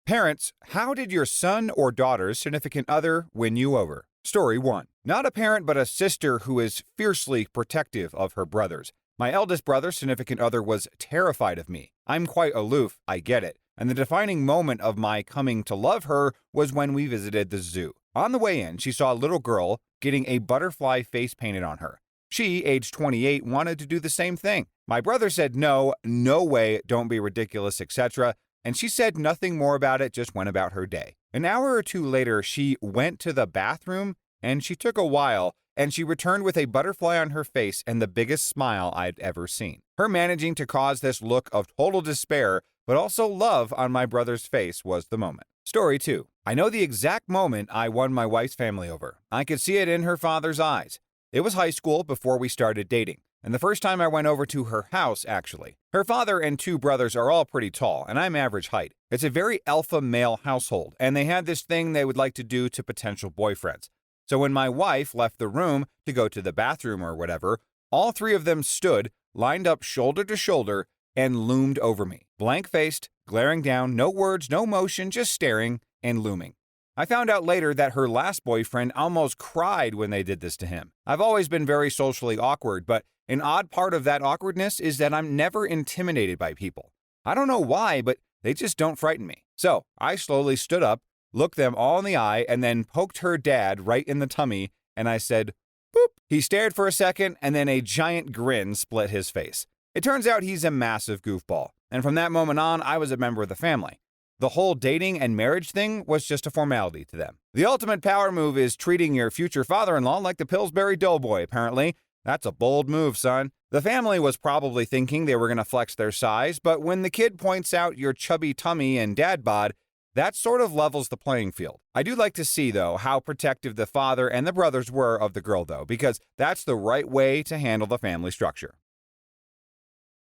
Parents, how did your son or daughter's significant other win you over? Story 1. Not a parent, but a sister who is fiercely protective of her brothers. My eldest brother's significant other was terrified of me. I'm quite aloof, I get it. And the defining moment of my coming to love her was when we visited the zoo. On the way in, she saw a little girl getting a butterfly face painted on her. She, age 28, wanted to do the same thing. My brother said no way, don't be ridiculous, etc., and she said nothing more about it, just went about her day. An hour or two later, she went to the bathroom, and she took a while, and she returned with a butterfly on her face and the biggest smile I'd ever seen. Her managing to cause this look of total despair, but also love on my brother's face was the moment. Story 2. I know the exact moment I won my wife's family over. I could see it in her father's eyes. It was high school before we started dating. And the first time I went over to her house, actually. Her father and 2 brothers are all pretty tall, and I'm average height. It's a very alpha male household, and they had this thing they would like to do to potential boyfriends. So when my wife left the room to go to the bathroom or whatever, all 3 of them stood, lined up shoulder to shoulder, and loomed over me. Blank-faced, glaring down, no words, no motion, just staring and looming. I found out later that her last boyfriend almost cried when they did this to him. I've always been very socially awkward, but an odd part of that awkwardness is that I'm never intimidated by people. I don't know why, but they just don't frighten me. So I slowly stood up, looked them all in the eye, and then poked her dad right in the tummy, and I said, boop. He stared for a second, and then a giant grin split his face. It turns out he's a massive goofball, and from that moment on, I was a member of the family. The whole dating and marriage thing was just a formality to them. The ultimate power move is treating your future father-in-law like the Pillsbury Doughboy, apparently. That's a bold move, son. The family was probably thinking they were going to flex their size, but when the kid points out your chubby tummy and dad bod, that sort of levels the playing field. I do like to see, though, how protective the father and the brothers were of the girl, though, because that's the right way to handle the family structure.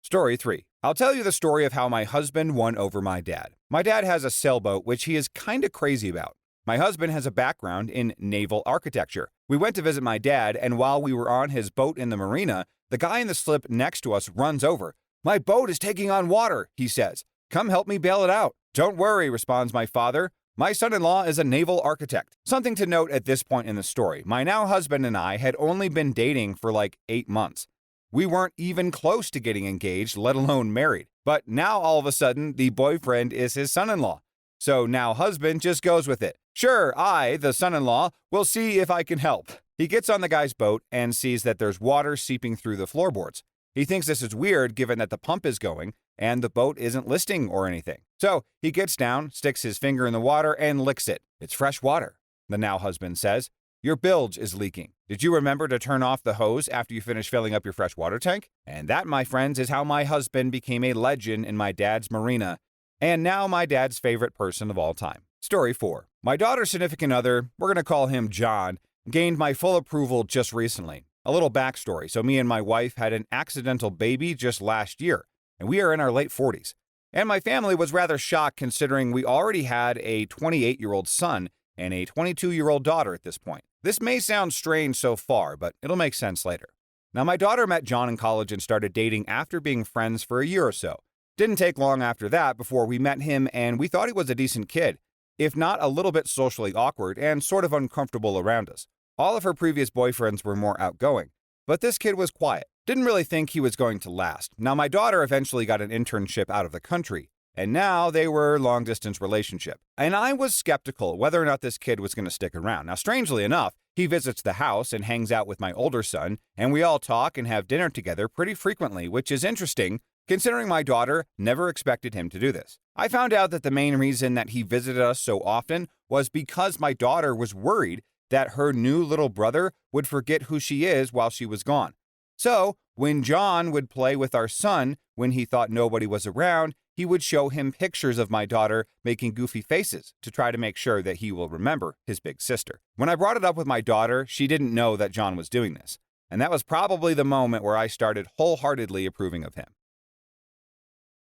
Story 3. I'll tell you the story of how my husband won over my dad. My dad has a sailboat, which he is kind of crazy about. My husband has a background in naval architecture. We went to visit my dad, and while we were on his boat in the marina, the guy in the slip next to us runs over. "My boat is taking on water," he says. "Come help me bail it out." "Don't worry," responds my father. "My son-in-law is a naval architect." Something to note at this point in the story. My now husband and I had only been dating for like 8 months. We weren't even close to getting engaged, let alone married. But now all of a sudden, the boyfriend is his son-in-law. So now husband just goes with it. Sure, I, the son-in-law, will see if I can help. He gets on the guy's boat and sees that there's water seeping through the floorboards. He thinks this is weird given that the pump is going and the boat isn't listing or anything. So he gets down, sticks his finger in the water, and licks it. It's fresh water. The now husband says, "Your bilge is leaking. Did you remember to turn off the hose after you finish filling up your fresh water tank?" And that, my friends, is how my husband became a legend in my dad's marina, and now my dad's favorite person of all time. Story 4. My daughter's significant other, we're going to call him John, gained my full approval just recently. A little backstory. So me and my wife had an accidental baby just last year, and we are in our late 40s. And my family was rather shocked considering we already had a 28-year-old son and a 22-year-old daughter at this point. This may sound strange so far, but it'll make sense later. Now, my daughter met John in college and started dating after being friends for a year or so. Didn't take long after that before we met him, and we thought he was a decent kid, if not a little bit socially awkward and sort of uncomfortable around us. All of her previous boyfriends were more outgoing, but this kid was quiet. Didn't really think he was going to last. Now, my daughter eventually got an internship out of the country, and now they were long-distance relationship. And I was skeptical whether or not this kid was going to stick around. Now, strangely enough, he visits the house and hangs out with my older son, and we all talk and have dinner together pretty frequently, which is interesting, considering my daughter never expected him to do this. I found out that the main reason that he visited us so often was because my daughter was worried that her new little brother would forget who she is while she was gone. So, when John would play with our son when he thought nobody was around, he would show him pictures of my daughter making goofy faces to try to make sure that he will remember his big sister. When I brought it up with my daughter, she didn't know that John was doing this, and that was probably the moment where I started wholeheartedly approving of him.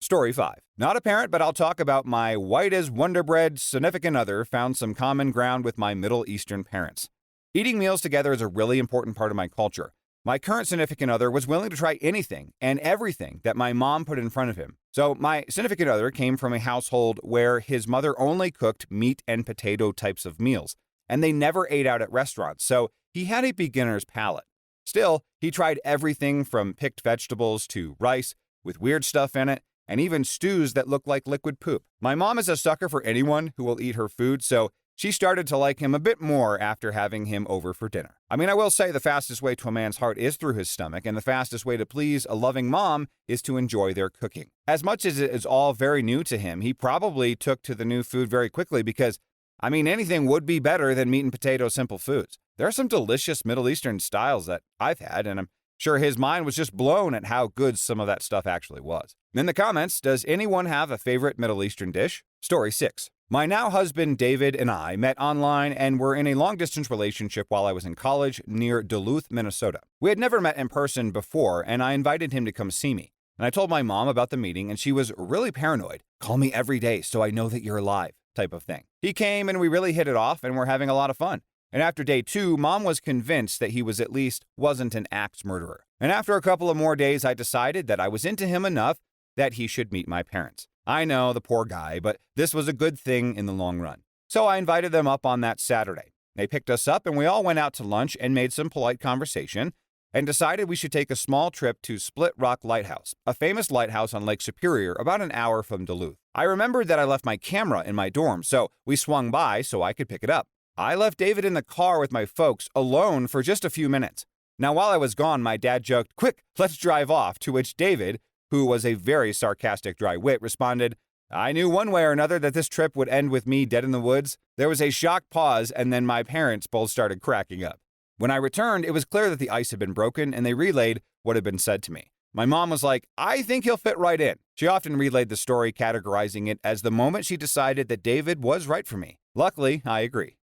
Story 5. Not a parent, but I'll talk about my white as Wonder Bread significant other found some common ground with my Middle Eastern parents. Eating meals together is a really important part of my culture. My current significant other was willing to try anything and everything that my mom put in front of him. So my significant other came from a household where his mother only cooked meat and potato types of meals, and they never ate out at restaurants, so he had a beginner's palate. Still, he tried everything from picked vegetables to rice with weird stuff in it, and even stews that look like liquid poop. My mom is a sucker for anyone who will eat her food, so she started to like him a bit more after having him over for dinner. I mean, I will say the fastest way to a man's heart is through his stomach, and the fastest way to please a loving mom is to enjoy their cooking. As much as it is all very new to him, he probably took to the new food very quickly because, I mean, anything would be better than meat and potato simple foods. There are some delicious Middle Eastern styles that I've had, and I'm sure his mind was just blown at how good some of that stuff actually was. In the comments, does anyone have a favorite Middle Eastern dish? Story 6. My now husband David and I met online and were in a long-distance relationship while I was in college near Duluth, Minnesota. We had never met in person before, and I invited him to come see me. And I told my mom about the meeting, and she was really paranoid. Call me every day so I know that you're alive, type of thing. He came, and we really hit it off, and we're having a lot of fun. And after day 2, Mom was convinced that he wasn't an axe murderer. And after a couple of more days, I decided that I was into him enough that he should meet my parents. I know, the poor guy, but this was a good thing in the long run. So I invited them up on that Saturday. They picked us up, and we all went out to lunch and made some polite conversation and decided we should take a small trip to Split Rock Lighthouse, a famous lighthouse on Lake Superior about an hour from Duluth. I remembered that I left my camera in my dorm, so we swung by so I could pick it up. I left David in the car with my folks alone for just a few minutes. Now, while I was gone, my dad joked, "Quick, let's drive off," to which David, who was a very sarcastic dry wit, responded, "I knew one way or another that this trip would end with me dead in the woods." There was a shocked pause, and then my parents both started cracking up. When I returned, it was clear that the ice had been broken, and they relayed what had been said to me. My mom was like, "I think he'll fit right in." She often relayed the story, categorizing it as the moment she decided that David was right for me. Luckily, I agree.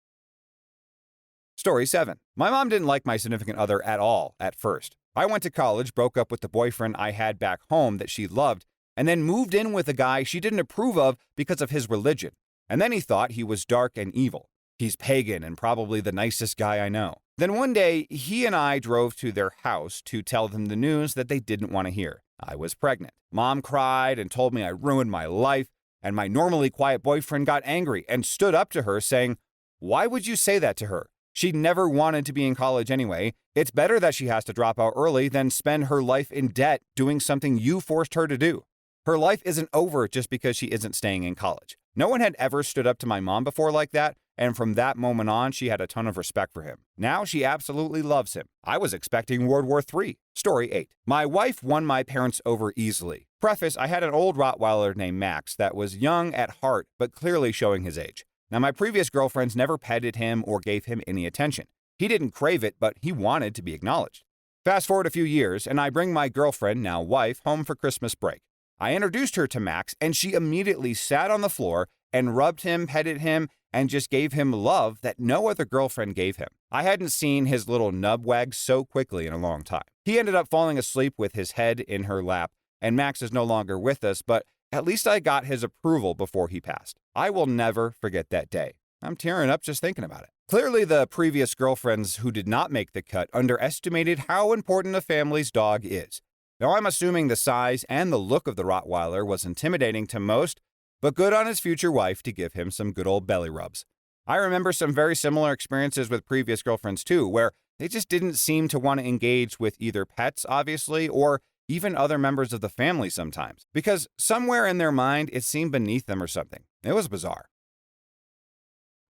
Story 7. My mom didn't like my significant other at all at first. I went to college, broke up with the boyfriend I had back home that she loved, and then moved in with a guy she didn't approve of because of his religion. And then he thought he was dark and evil. He's pagan and probably the nicest guy I know. Then one day, he and I drove to their house to tell them the news that they didn't want to hear. I was pregnant. Mom cried and told me I ruined my life, and my normally quiet boyfriend got angry and stood up to her saying, "Why would you say that to her? She never wanted to be in college anyway. It's better that she has to drop out early than spend her life in debt doing something you forced her to do. Her life isn't over just because she isn't staying in college." No one had ever stood up to my mom before like that, and from that moment on, she had a ton of respect for him. Now she absolutely loves him. I was expecting World War III. Story 8. My wife won my parents over easily. Preface, I had an old Rottweiler named Max that was young at heart, but clearly showing his age. Now, my previous girlfriends never petted him or gave him any attention. He didn't crave it, but he wanted to be acknowledged. Fast forward a few years, and I bring my girlfriend, now wife, home for Christmas break. I introduced her to Max, and she immediately sat on the floor and rubbed him, petted him, and just gave him love that no other girlfriend gave him. I hadn't seen his little nub wag so quickly in a long time. He ended up falling asleep with his head in her lap, and Max is no longer with us, but at least I got his approval before he passed. I will never forget that day. I'm tearing up just thinking about it. Clearly, the previous girlfriends who did not make the cut underestimated how important a family's dog is. Now, I'm assuming the size and the look of the Rottweiler was intimidating to most, but good on his future wife to give him some good old belly rubs. I remember some very similar experiences with previous girlfriends too, where they just didn't seem to want to engage with either pets, obviously, or even other members of the family sometimes, because somewhere in their mind it seemed beneath them or something. It was bizarre.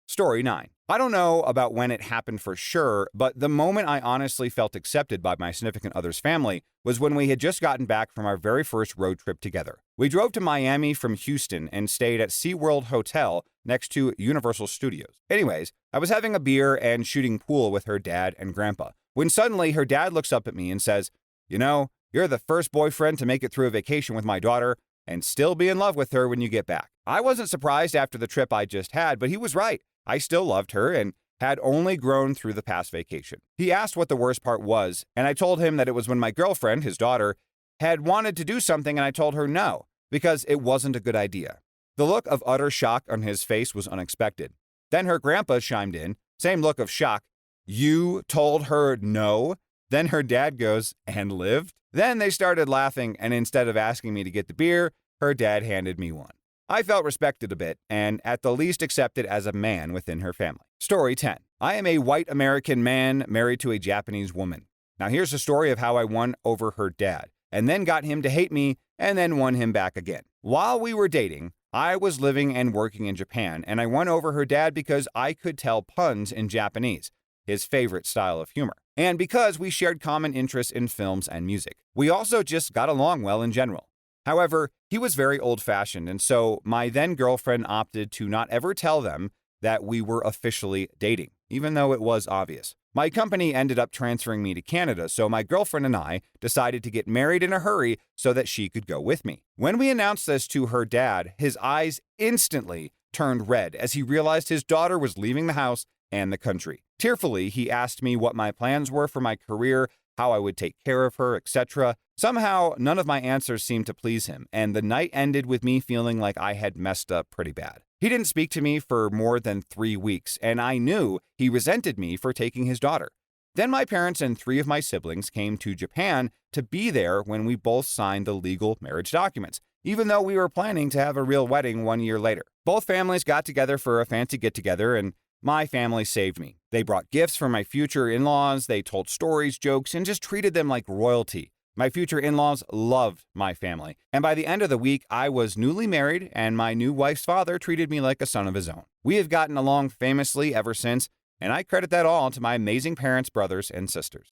Story 9. I don't know about when it happened for sure, but the moment I honestly felt accepted by my significant other's family was when we had just gotten back from our very first road trip together. We drove to Miami from Houston and stayed at SeaWorld Hotel next to Universal Studios. Anyways, I was having a beer and shooting pool with her dad and grandpa, when suddenly her dad looks up at me and says, "You know, you're the first boyfriend to make it through a vacation with my daughter and still be in love with her when you get back." I wasn't surprised after the trip I just had, but he was right. I still loved her and had only grown through the past vacation. He asked what the worst part was, and I told him that it was when my girlfriend, his daughter, had wanted to do something and I told her no, because it wasn't a good idea. The look of utter shock on his face was unexpected. Then her grandpa chimed in, same look of shock. "You told her no?" Then her dad goes, "And lived?" Then they started laughing, and instead of asking me to get the beer, her dad handed me one. I felt respected a bit, and at the least accepted as a man within her family. Story 10. I am a white American man married to a Japanese woman. Now here's the story of how I won over her dad, and then got him to hate me, and then won him back again. While we were dating, I was living and working in Japan, and I won over her dad because I could tell puns in Japanese, his favorite style of humor, and because we shared common interests in films and music. We also just got along well in general. However, he was very old-fashioned, and so my then-girlfriend opted to not ever tell them that we were officially dating, even though it was obvious. My company ended up transferring me to Canada, so my girlfriend and I decided to get married in a hurry so that she could go with me. When we announced this to her dad, his eyes instantly turned red as he realized his daughter was leaving the house and the country. Tearfully, he asked me what my plans were for my career, how I would take care of her, etc. Somehow, none of my answers seemed to please him, and the night ended with me feeling like I had messed up pretty bad. He didn't speak to me for more than 3 weeks, and I knew he resented me for taking his daughter. Then my parents and 3 of my siblings came to Japan to be there when we both signed the legal marriage documents, even though we were planning to have a real wedding 1 year later. Both families got together for a fancy get-together, and my family saved me. They brought gifts for my future in-laws, they told stories, jokes, and just treated them like royalty. My future in-laws loved my family, and by the end of the week, I was newly married, and my new wife's father treated me like a son of his own. We have gotten along famously ever since, and I credit that all to my amazing parents, brothers, and sisters.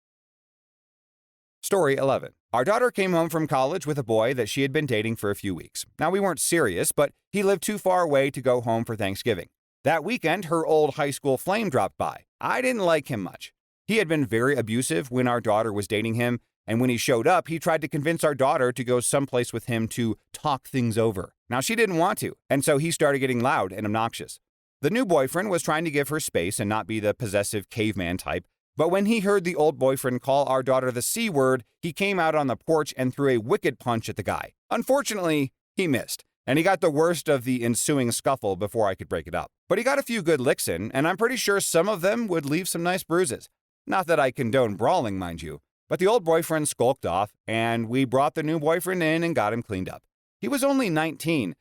Story 11. Our daughter came home from college with a boy that she had been dating for a few weeks. Now, we weren't serious, but he lived too far away to go home for Thanksgiving. That weekend, her old high school flame dropped by. I didn't like him much. He had been very abusive when our daughter was dating him, and when he showed up, he tried to convince our daughter to go someplace with him to talk things over. Now, she didn't want to, and so he started getting loud and obnoxious. The new boyfriend was trying to give her space and not be the possessive caveman type, but when he heard the old boyfriend call our daughter the C word, he came out on the porch and threw a wicked punch at the guy. Unfortunately, he missed, and he got the worst of the ensuing scuffle before I could break it up. But he got a few good licks in, and I'm pretty sure some of them would leave some nice bruises. Not that I condone brawling, mind you. But the old boyfriend skulked off, and we brought the new boyfriend in and got him cleaned up. He was only 19,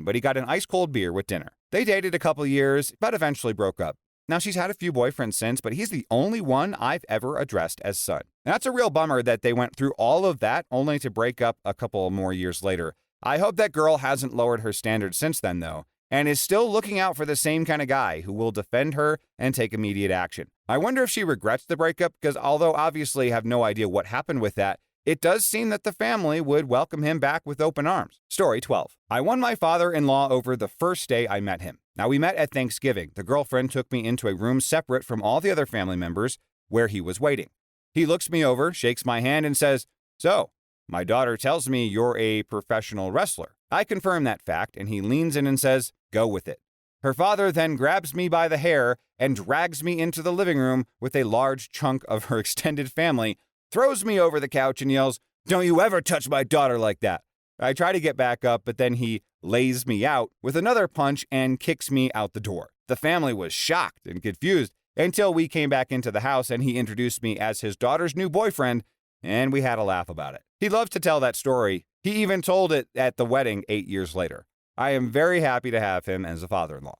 but he got an ice-cold beer with dinner. They dated a couple years, but eventually broke up. Now, she's had a few boyfriends since, but he's the only one I've ever addressed as son. And that's a real bummer that they went through all of that only to break up a couple more years later. I hope that girl hasn't lowered her standards since then, though, and is still looking out for the same kind of guy who will defend her and take immediate action. I wonder if she regrets the breakup, because although obviously have no idea what happened with that, it does seem that the family would welcome him back with open arms. Story 12. I won my father-in-law over the first day I met him. Now, we met at Thanksgiving. The girlfriend took me into a room separate from all the other family members where he was waiting. He looks me over, shakes my hand, and says, "So, my daughter tells me you're a professional wrestler." I confirm that fact, and he leans in and says, "Go with it." Her father then grabs me by the hair and drags me into the living room with a large chunk of her extended family, throws me over the couch and yells, "Don't you ever touch my daughter like that." I try to get back up, but then he lays me out with another punch and kicks me out the door. The family was shocked and confused until we came back into the house and he introduced me as his daughter's new boyfriend, and we had a laugh about it. He loves to tell that story. He even told it at the wedding 8 years later. I am very happy to have him as a father-in-law.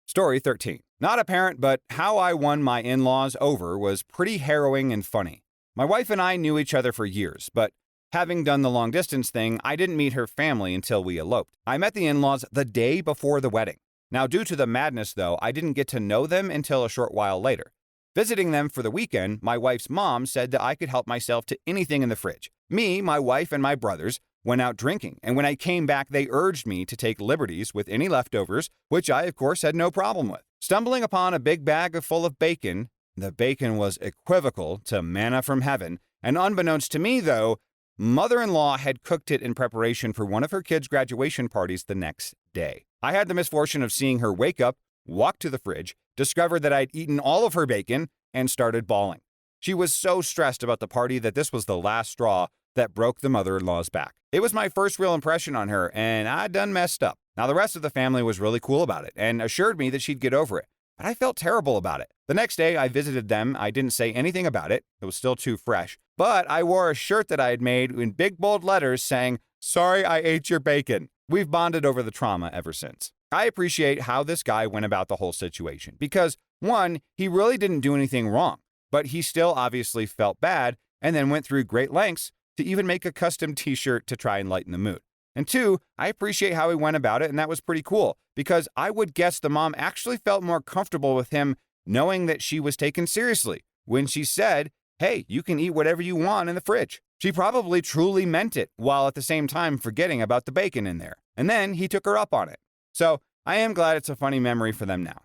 Story 13. Not a parent, but how I won my in-laws over was pretty harrowing and funny. My wife and I knew each other for years, but having done the long-distance thing, I didn't meet her family until we eloped. I met the in-laws the day before the wedding. Now, due to the madness, though, I didn't get to know them until a short while later. Visiting them for the weekend, my wife's mom said that I could help myself to anything in the fridge. Me, my wife, and my brothers went out drinking, and when I came back, they urged me to take liberties with any leftovers, which I, of course, had no problem with. Stumbling upon a big bag full of bacon, the bacon was equivocal to manna from heaven, and unbeknownst to me, though, mother-in-law had cooked it in preparation for one of her kids' graduation parties the next day. I had the misfortune of seeing her wake up, walk to the fridge, discover that I'd eaten all of her bacon, and started bawling. She was so stressed about the party that this was the last straw that broke the mother-in-law's back. It was my first real impression on her, and I done messed up. Now, the rest of the family was really cool about it and assured me that she'd get over it, but I felt terrible about it. The next day I visited them. I didn't say anything about it. It was still too fresh. But I wore a shirt that I had made in big bold letters saying, "Sorry I ate your bacon." We've bonded over the trauma ever since. I appreciate how this guy went about the whole situation because, one, he really didn't do anything wrong, but he still obviously felt bad and then went through great lengths to even make a custom t-shirt to try and lighten the mood. And two, I appreciate how he went about it, and that was pretty cool because I would guess the mom actually felt more comfortable with him knowing that she was taken seriously when she said, "Hey, you can eat whatever you want in the fridge." She probably truly meant it while at the same time forgetting about the bacon in there. And then he took her up on it. So I am glad it's a funny memory for them now.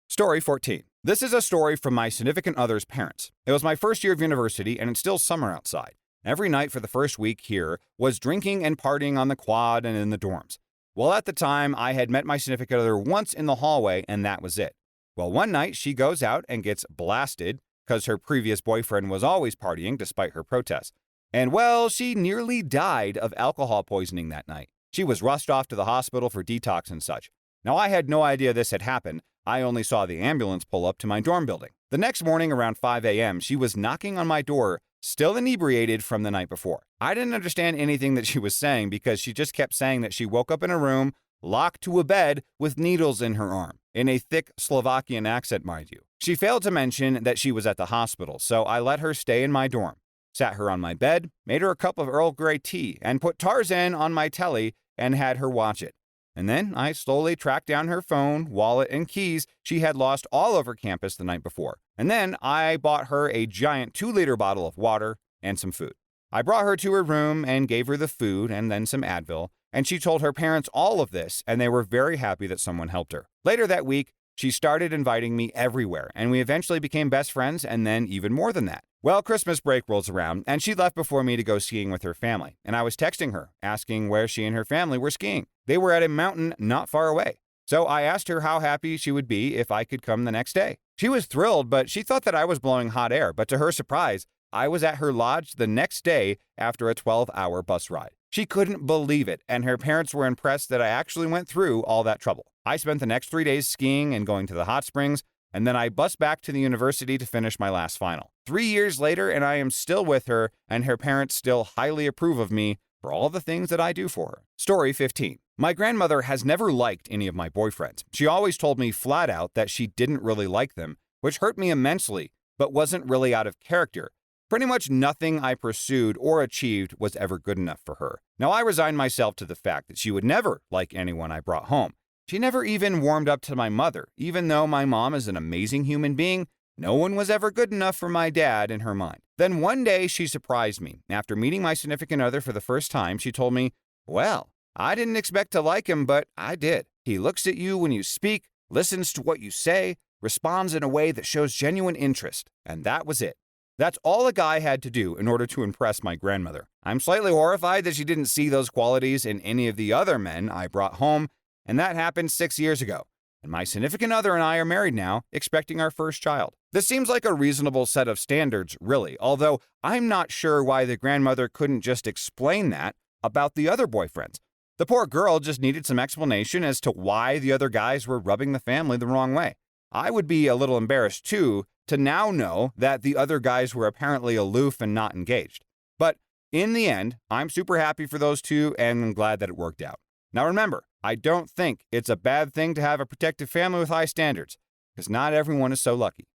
Story 14. This is a story from my significant other's parents. It was my first year of university and it's still summer outside. Every night for the first week here was drinking and partying on the quad and in the dorms. Well, at the time, I had met my significant other once in the hallway and that was it. Well, one night she goes out and gets blasted because her previous boyfriend was always partying despite her protests. And well, she nearly died of alcohol poisoning that night. She was rushed off to the hospital for detox and such. Now, I had no idea this had happened. I only saw the ambulance pull up to my dorm building. The next morning around 5 a.m., she was knocking on my door, still inebriated from the night before. I didn't understand anything that she was saying because she just kept saying that she woke up in a room, locked to a bed with needles in her arm, in a thick Slovakian accent, mind you. She failed to mention that she was at the hospital, so I let her stay in my dorm, sat her on my bed, made her a cup of Earl Grey tea, and put Tarzan on my telly and had her watch it. And then I slowly tracked down her phone, wallet, and keys she had lost all over campus the night before. And then I bought her a giant 2-liter bottle of water and some food. I brought her to her room and gave her the food and then some Advil, and she told her parents all of this, and they were very happy that someone helped her. Later that week, she started inviting me everywhere, and we eventually became best friends, and then even more than that. Well, Christmas break rolls around, and she left before me to go skiing with her family, and I was texting her, asking where she and her family were skiing. They were at a mountain not far away. So I asked her how happy she would be if I could come the next day. She was thrilled, but she thought that I was blowing hot air, but to her surprise, I was at her lodge the next day after a 12-hour bus ride. She couldn't believe it, and her parents were impressed that I actually went through all that trouble. I spent the next 3 days skiing and going to the hot springs, and then I bussed back to the university to finish my last final. 3 years later, and I am still with her, and her parents still highly approve of me for all the things that I do for her. Story 15. My grandmother has never liked any of my boyfriends. She always told me flat out that she didn't really like them, which hurt me immensely, but wasn't really out of character. Pretty much nothing I pursued or achieved was ever good enough for her. Now, I resigned myself to the fact that she would never like anyone I brought home. She never even warmed up to my mother. Even though my mom is an amazing human being, no one was ever good enough for my dad in her mind. Then one day she surprised me. After meeting my significant other for the first time, she told me, "Well, I didn't expect to like him, but I did. He looks at you when you speak, listens to what you say, responds in a way that shows genuine interest." And that was it. That's all a guy had to do in order to impress my grandmother. I'm slightly horrified that she didn't see those qualities in any of the other men I brought home, and that happened 6 years ago. And my significant other and I are married now, expecting our first child. This seems like a reasonable set of standards, really, although I'm not sure why the grandmother couldn't just explain that about the other boyfriends. The poor girl just needed some explanation as to why the other guys were rubbing the family the wrong way. I would be a little embarrassed, too, to now know that the other guys were apparently aloof and not engaged. But in the end, I'm super happy for those two and I'm glad that it worked out. Now remember, I don't think it's a bad thing to have a protective family with high standards, because not everyone is so lucky.